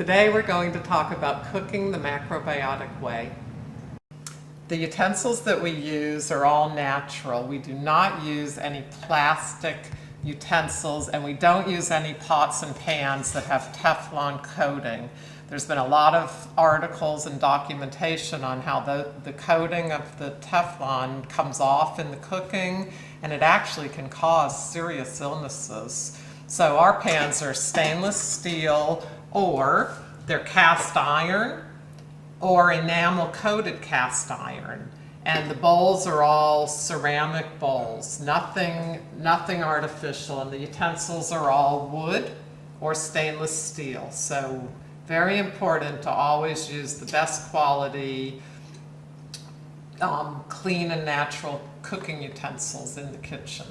Today we're going to talk about cooking the macrobiotic way. The utensils that we use are all natural. We do not use any plastic utensils, and we don't use any pots and pans that have Teflon coating. There's been a lot of articles and documentation on how the coating of the Teflon comes off in the cooking, and it actually can cause serious illnesses. So our pans are stainless steel, or they're cast iron or enamel coated cast iron. And the bowls are all ceramic bowls, nothing artificial, and the utensils are all wood or stainless steel. So very important to always use the best quality, clean and natural cooking utensils in the kitchen.